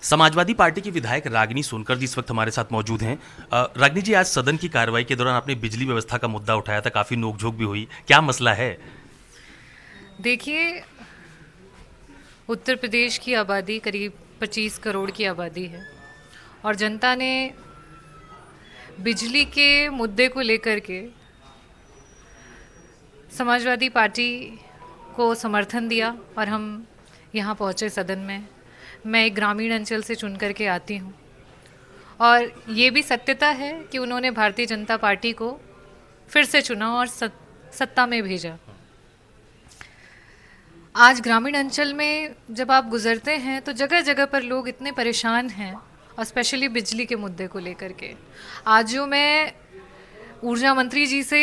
Samajwadi party की विधायक रागिनी सोनकर जी इस वक्त हमारे साथ मौजूद हैं। रागिनी जी, आज सदन की कार्रवाई के दौरान आपने बिजली व्यवस्था का मुद्दा उठाया था, काफी नोकझोंक भी हुई, क्या मसला है? देखिए, उत्तर प्रदेश की आबादी करीब 25 करोड़ की आबादी है और जनता ने बिजली के मुद्दे को लेकर के समाजवादी पार्टी को समर्थन दिया और हम यहाँ पहुँचे सदन में। मैं एक ग्रामीण अंचल से चुन करके आती हूँ और ये भी सत्यता है कि उन्होंने भारतीय जनता पार्टी को फिर से चुना और सत्ता में भेजा। आज ग्रामीण अंचल में जब आप गुजरते हैं तो जगह जगह पर लोग इतने परेशान हैं और स्पेशली बिजली के मुद्दे को लेकर के। आज जो मैं ऊर्जा मंत्री जी से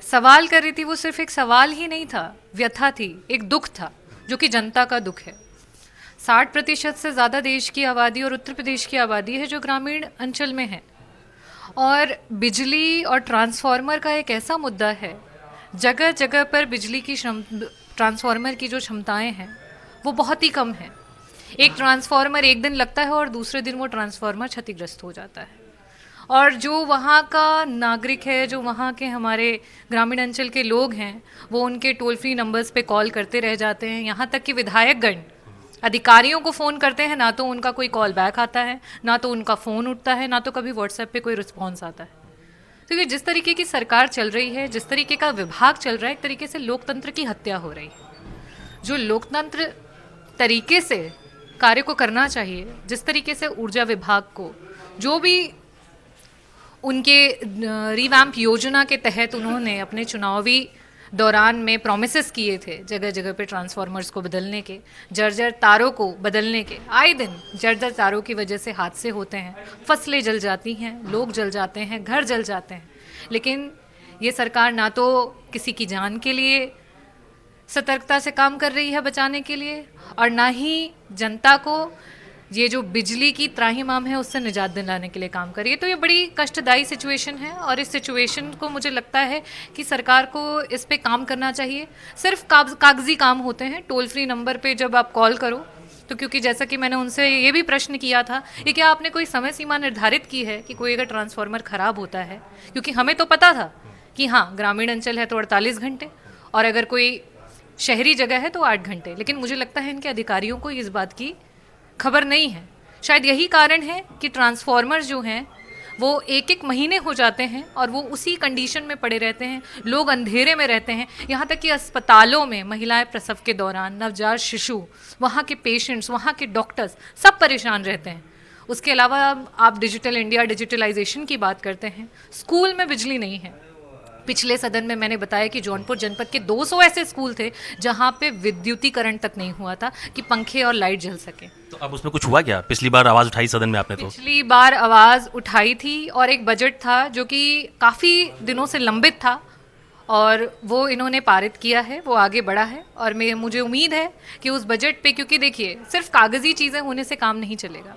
सवाल कर रही थी वो सिर्फ एक सवाल ही नहीं था, व्यथा थी, एक दुख था जो कि जनता का दुख है। 60% से ज़्यादा देश की आबादी और उत्तर प्रदेश की आबादी है जो ग्रामीण अंचल में है और बिजली और ट्रांसफार्मर का एक ऐसा मुद्दा है, जगह जगह पर बिजली की ट्रांसफार्मर की जो क्षमताएं हैं वो बहुत ही कम है। एक ट्रांसफार्मर एक दिन लगता है और दूसरे दिन वो ट्रांसफार्मर क्षतिग्रस्त हो जाता है और जो वहाँ का नागरिक है, जो वहाँ के हमारे ग्रामीण अंचल के लोग हैं, वो उनके टोल फ्री नंबर्स पे कॉल करते रह जाते हैं। यहाँ तक कि विधायकगण अधिकारियों को फ़ोन करते हैं, ना तो उनका कोई कॉल बैक आता है, ना तो उनका फ़ोन उठता है, ना तो कभी व्हाट्सएप पे कोई रिस्पॉन्स आता है। तो ये जिस तरीके की सरकार चल रही है, जिस तरीके का विभाग चल रहा है, एक तरीके से लोकतंत्र की हत्या हो रही है। जो लोकतंत्र तरीके से कार्य को करना चाहिए, जिस तरीके से ऊर्जा विभाग को जो भी उनके रिवैम्प योजना के तहत उन्होंने अपने चुनावी दौरान में प्रॉमिसेस किए थे, जगह जगह पे ट्रांसफार्मर्स को बदलने के, जर्जर तारों को बदलने के। आए दिन जर्जर तारों की वजह से हादसे होते हैं, फसलें जल जाती हैं, लोग जल जाते हैं, घर जल जाते हैं। लेकिन ये सरकार ना तो किसी की जान के लिए सतर्कता से काम कर रही है बचाने के लिए, और ना ही जनता को ये जो बिजली की त्राहिमाम है उससे निजात दिलाने के लिए काम कर रही है। तो ये बड़ी कष्टदायी सिचुएशन है और इस सिचुएशन को मुझे लगता है कि सरकार को इस पे काम करना चाहिए। सिर्फ कागजी काम होते हैं। टोल फ्री नंबर पे जब आप कॉल करो तो, क्योंकि जैसा कि मैंने उनसे ये भी प्रश्न किया था कि क्या आपने कोई समय सीमा निर्धारित की है कि कोई अगर ट्रांसफार्मर ख़राब होता है, क्योंकि हमें तो पता था कि हाँ ग्रामीण अंचल है तो 48 घंटे और अगर कोई शहरी जगह है तो 8 घंटे, लेकिन मुझे लगता है इनके अधिकारियों को इस बात की खबर नहीं है। शायद यही कारण है कि ट्रांसफार्मर जो हैं वो एक एक महीने हो जाते हैं और वो उसी कंडीशन में पड़े रहते हैं, लोग अंधेरे में रहते हैं। यहाँ तक कि अस्पतालों में महिलाएं प्रसव के दौरान, नवजात शिशु, वहाँ के पेशेंट्स, वहाँ के डॉक्टर्स सब परेशान रहते हैं। उसके अलावा आप डिजिटल इंडिया, डिजिटलाइजेशन की बात करते हैं, स्कूल में बिजली नहीं है। पिछले सदन में मैंने बताया कि जौनपुर जनपद के 200 ऐसे स्कूल थे जहां पे विद्युतीकरण तक नहीं हुआ था कि पंखे और लाइट जल सके। तो अब उसमें कुछ हुआ क्या? पिछली बार आवाज उठाई सदन में आपने? तो पिछली बार आवाज उठाई थी और एक बजट था जो कि काफ़ी दिनों से लंबित था और वो इन्होंने पारित किया है, वो आगे बढ़ा है और मुझे उम्मीद है कि उस बजट पे, क्योंकि देखिए सिर्फ कागजी चीज़ें होने से काम नहीं चलेगा।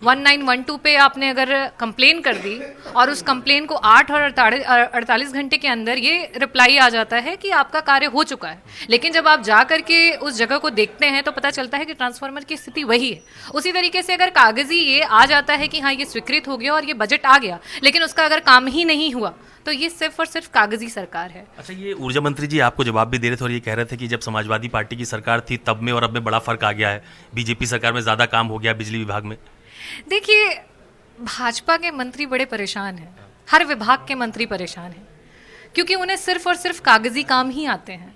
1912 पे आपने अगर कंप्लेन कर दी और उस कंप्लेन को 8 और 48 घंटे के अंदर ये रिप्लाई आ जाता है कि आपका कार्य हो चुका है, लेकिन जब आप जा करके उस जगह को देखते हैं तो पता चलता है कि ट्रांसफार्मर की स्थिति वही है। उसी तरीके से अगर कागजी ये आ जाता है कि हाँ ये स्वीकृत हो गया और ये बजट आ गया, लेकिन उसका अगर काम ही नहीं हुआ तो ये सिर्फ और सिर्फ कागजी सरकार है। अच्छा, ये ऊर्जा मंत्री जी आपको जवाब भी दे रहे थे और ये कह रहे थे कि जब समाजवादी पार्टी की सरकार थी तब में और अब में बड़ा फर्क आ गया है, बीजेपी सरकार में ज़्यादा काम हो गया बिजली विभाग में। देखिए, भाजपा के मंत्री बड़े परेशान हैं, हर विभाग के मंत्री परेशान हैं, क्योंकि उन्हें सिर्फ और सिर्फ कागजी काम ही आते हैं,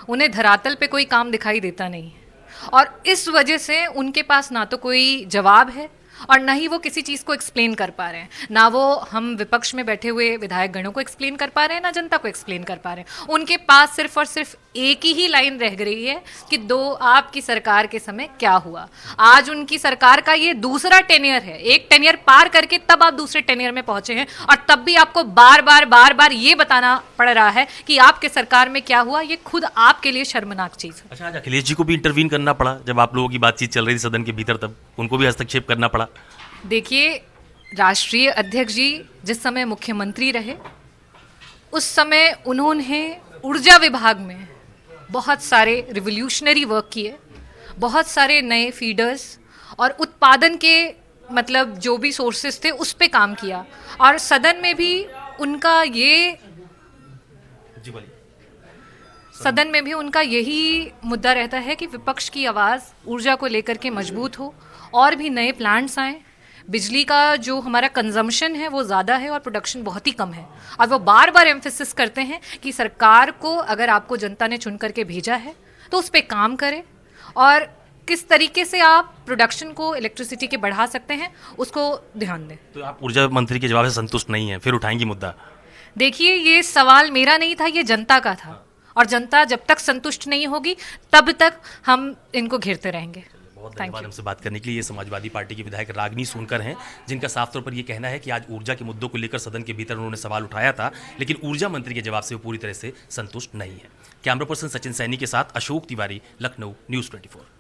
उन्हें धरातल पे कोई काम दिखाई देता नहीं है और इस वजह से उनके पास ना तो कोई जवाब है और ना ही वो किसी चीज़ को एक्सप्लेन कर पा रहे हैं। ना वो हम विपक्ष में बैठे हुए विधायक गणों को एक्सप्लेन कर पा रहे हैं, ना जनता को एक्सप्लेन कर पा रहे हैं। उनके पास सिर्फ और सिर्फ एक ही लाइन रह गई है कि आपकी सरकार के समय क्या हुआ। आज उनकी सरकार का ये दूसरा टेन्योर है, एक टेन्योर पार करके तब आप दूसरे टेन्योर में पहुंचे हैं और तब भी आपको बार बार ये बताना पड़ रहा है कि आपके सरकार में क्या हुआ। ये खुद आपके लिए शर्मनाक चीज़ है। अच्छा, आज अखिलेश जी को भी इंटरवीन करना पड़ा जब आप लोगों की बातचीत चल रही थी सदन के भीतर, तब उनको भी हस्तक्षेप करना पड़ा। देखिए, राष्ट्रीय अध्यक्ष जी जिस समय मुख्यमंत्री रहे उस समय उन्होंने ऊर्जा विभाग में बहुत सारे रिवोल्यूशनरी वर्क किए, बहुत सारे नए फीडर्स और उत्पादन के मतलब जो भी सोर्सेस थे उस पे काम किया। और सदन में भी उनका ये जी बोलिए। सदन में भी उनका यही मुद्दा रहता है कि विपक्ष की आवाज़ ऊर्जा को लेकर के मजबूत हो और भी नए प्लांट्स आएँ। बिजली का जो हमारा कंजम्पशन है वो ज़्यादा है और प्रोडक्शन बहुत ही कम है। और वो बार बार एम्फेसिस करते हैं कि सरकार को अगर आपको जनता ने चुन करके भेजा है तो उस पर काम करें और किस तरीके से आप प्रोडक्शन को इलेक्ट्रिसिटी के बढ़ा सकते हैं उसको ध्यान दें। तो आप ऊर्जा मंत्री के जवाब से संतुष्ट नहीं हैं, फिर उठाएंगी मुद्दा? देखिए, ये सवाल मेरा नहीं था, ये जनता का था और जनता जब तक संतुष्ट नहीं होगी तब तक हम इनको घेरते रहेंगे। बहुत Thank धन्यवाद you. हमसे बात करने के लिए। ये समाजवादी पार्टी की विधायक रागिनी सोनकर हैं, जिनका साफ तौर पर ये कहना है कि आज ऊर्जा के मुद्दों को लेकर सदन के भीतर उन्होंने सवाल उठाया था, लेकिन ऊर्जा मंत्री के जवाब से वो पूरी तरह से संतुष्ट नहीं है। कैमरा पर्सन सचिन सैनी के साथ अशोक तिवारी, लखनऊ, न्यूज़ 24।